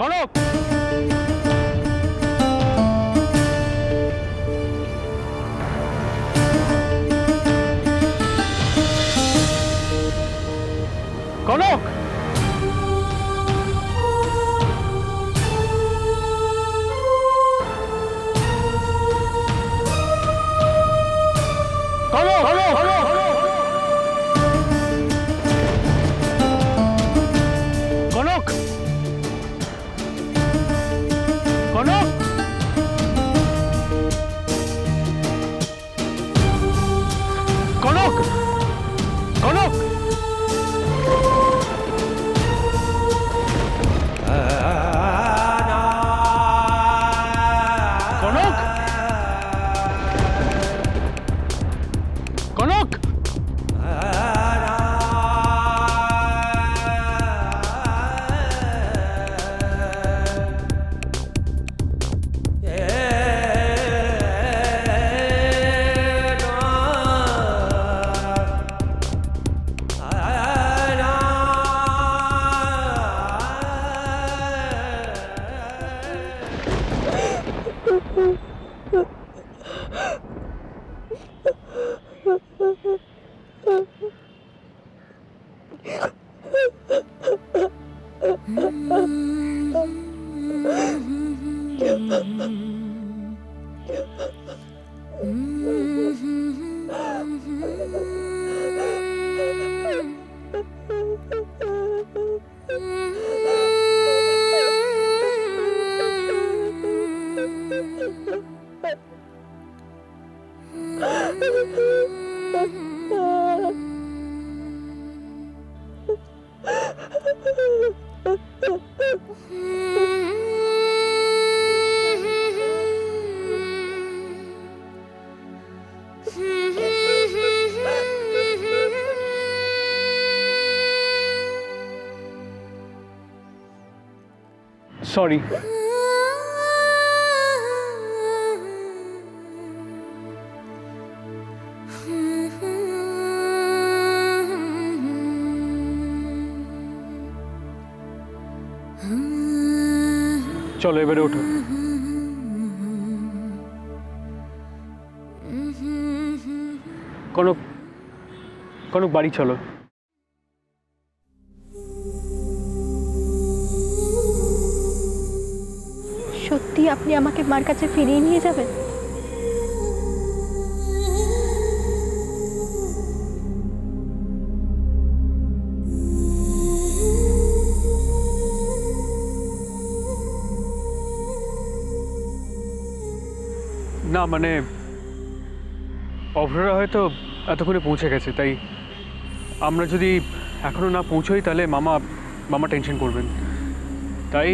Kanak, Kanak, Kanak, Kanak, Kanak, Kanak, Kanak, Kanak, Kanak, sorry. চলো এবারে ওঠো। কনক, কনক বাড়ি চলো। সত্যি আপনি আমাকে মার কাছে ফিরিয়ে নিয়ে যাবেন? না মানে অভ্ররা হয়তো এতক্ষণে পৌঁছে গেছে, তাই আমরা যদি এখনো না পৌঁছোই তাহলে মামা টেনশন করবেন, তাই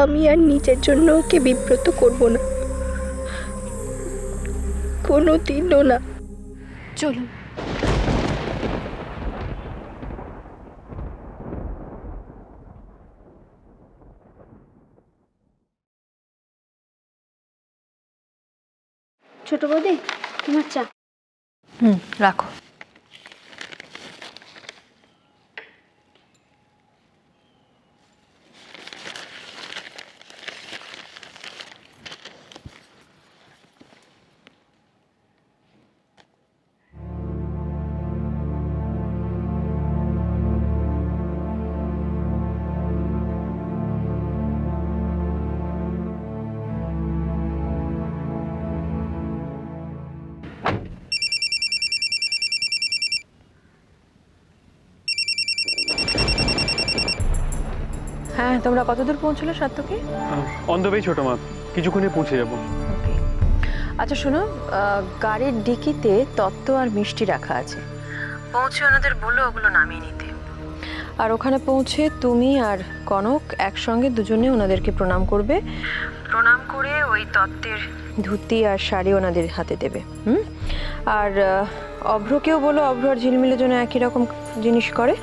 আমি আর নিজের জন্য ওকে বিব্রত করব না, কোনো দিনও না। চলুন। ছোট বৌদি, তোমার চা। রাখো। হ্যাঁ, তোমরা কতদূর পৌঁছলে সাত্তকে? অন দ্য ওয়ে ছোট মা, কিছুক্ষণে পৌঁছে যাবো। ওকে, আচ্ছা শোনো, গাড়ির ডিকিতে তত্ত্ব আর মিষ্টি রাখা আছে, পৌঁছে ওনাদের বলো ওগুলো নামিয়ে নিতে। আর ওখানে পৌঁছে তুমি আর কনক একসঙ্গে দুজনে ওনাদেরকে প্রণাম করবে, প্রণাম করে ওই তত্ত্বের ধুতি আর শাড়ি ওনাদের হাতে দেবে। আর অভ্রকেও বলো অভ্র আর ঝিলমিলের জন্য একই রকম জিনিস করে।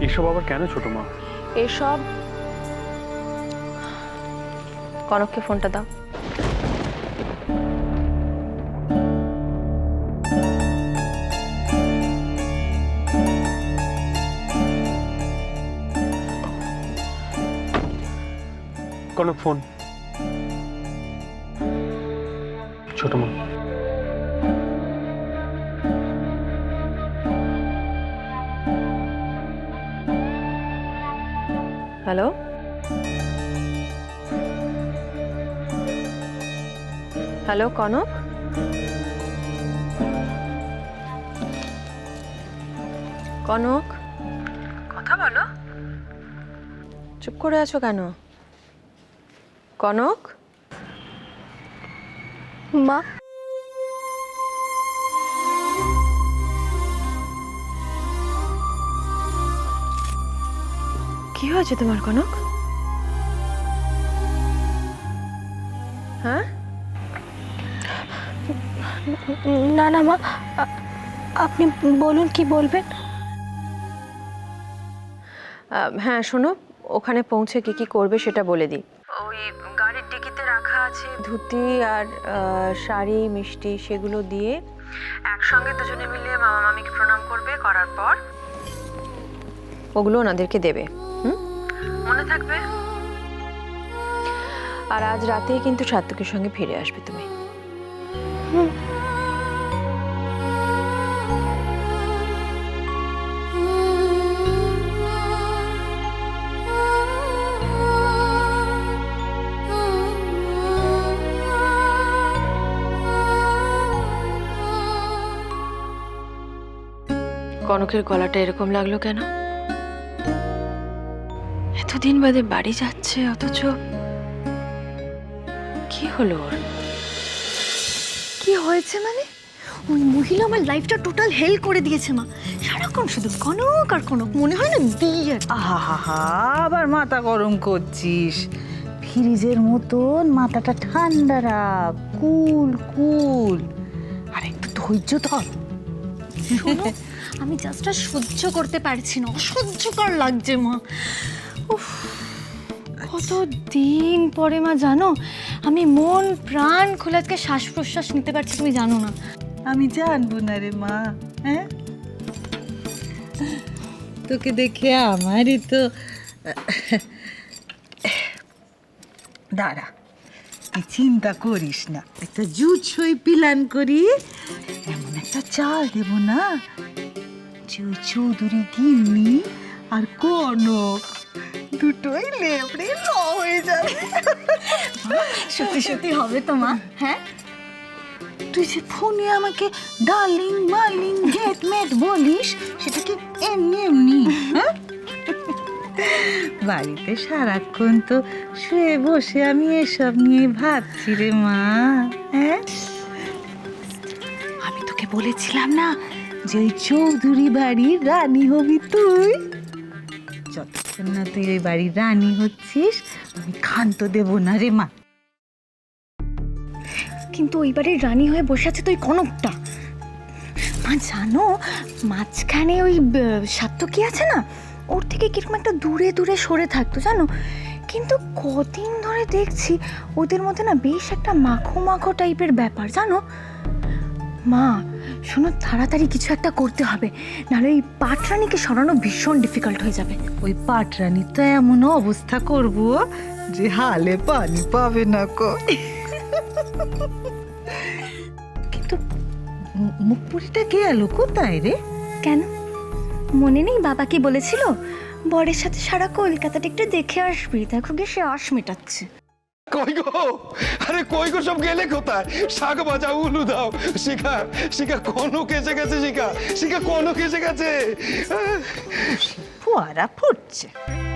এসব আবার কেন ছোট মা? এসব কনককে ফোনটা দাও। কনক ফোন। ছোট মা। Hello, hello Kanak. কনক, কথা বলো। চুপ করে আছো কেন? কনক, মা, কি হয়েছে তোমার কনক? হ্যাঁ, না না মা, আপনি বলুন কি বলবেন। হ্যাঁ শোনো, ওখানে পৌঁছে কি কি করবে সেটা বলে দিই। ওই গাড়ির ডিকিতে রাখা আছে ধুতি আর শাড়ি মিষ্টি, সেগুলো দিয়ে একসঙ্গে দুজনে মিলে মামা মামিকে প্রণাম করবে, করার পর ওগুলো ওনাদেরকে দেবে। মনে থাকবে। আর আজ রাতেই কিন্তু সাত্তুকের সঙ্গে ফিরে আসবে তুমি। কনকের গলাটা এরকম লাগলো কেন? এতদিন বাদে বাড়ি যাচ্ছে, অথচ কি হলো ওর? কি হয়েছে মানে? ওই মহিলা আমার লাইফটা টোটাল হেল করে দিয়েছে মা। সারাক্ষণ শুধু কনক আর কনক, মনে হয় না বিয়ে। আহা, আবার মাথা গরম করছিস। ফ্রিজের মতন মাথাটা ঠান্ডা রাখ, কুল কুল। আর একটু ধৈর্য ধর। শোনো, আমি জাস্ট আর সহ্য করতে পারছি না, অসহ্যকর লাগছে মা। উফ, কত দিন পরে মা জানো, আমি মন প্রাণ খোলা আজকে শ্বাস প্রশ্বাস নিতে পারছি, তুমি জানো না। আমি জানবো না রে মা, হ্যাঁ? তোকে দেখে আমারই তো। দাঁড়া, তুই চিন্তা করিস না, একটা জুৎসই প্ল্যান করি। এমন একটা চাল দেব না যে ওই চৌধুরী গিন্নি আর কনক দুটোই লেবড়ে ল হয়ে যাবে। সত্যি সত্যি হবে তো মা? হ্যাঁ, তুই যে ফোনে আমাকে ডার্লিং মার্লিং গেট মেট বলিস, সেটা কি এমনি এমনি? হ্যাঁ, বাড়িতে সারাক্ষণ তো শুয়ে বসে আমি এসব নিয়ে ভাবছি রে মা। হ্যাঁ, আমি তোকে বলেছিলাম না যে ওই চৌধুরী বাড়ির রানী হবি তুই। যতক্ষণ না তুই ওই বাড়ির রানী হচ্ছিস, আমি ক্ষান্ত দেব না রে মা। কিন্তু ওই বাড়ির রানী হয়ে বসে আছে তো ওই কনকটা। মা জানো, মাঝখানে ওই সাত্তকী আছে না, ওর থেকে কিরকম একটা দূরে দূরে সরে থাকতো জানো। কিন্তু কদিন ধরে দেখছি ওদের মধ্যে না বেশ একটা মাখো মাখো টাইপের ব্যাপার জানো। মা শোনো, তাড়াতাড়ি কিছু একটা করতে হবে, নাহলে এই পাটরানীকে সরানো ভীষণ ডিফিকাল্ট হয়ে যাবে। ওই পাটরানি তো এমন অবস্থা করব যে হালে পানি পাবে না কো। কিন্তু মুখপুরিটা গেল কোথায় রে? কেন মনে নেই বাবা কি বলেছিল, বরের সাথে সারা কলকাতাটা একটু দেখে আসবি, দেখো গিয়ে সে আশ মেটাচ্ছে। কই গো, আরে কই গো, সব গেলে কোথায়? শাক বাজাও, উলু দাও। শিখা, শিখা কনক এসে গেছে। শিখা, শিখা কনক এসে গেছে। ফোয়ারা ফুটছে।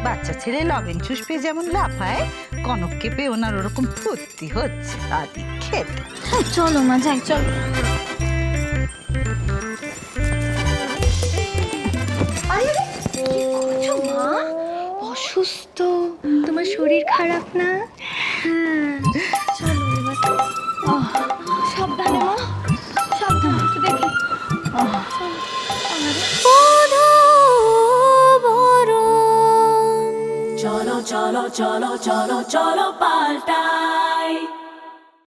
বাচ্চা ছেলে লবেন চুষ পেয়ে যেমন লাফায়, কনককে পেয়ে ওনার ওরকম ফুর্তি হচ্ছে। আদি খেতে। চলো মা যাই, চলো। মা অসুস্থ, তোমার শরীর খারাপ না? চলো এবার। সাবধানে মা, সাবধানে, একটু দেখি। cholo, cholo, cholo, cholo, cholo, paltai.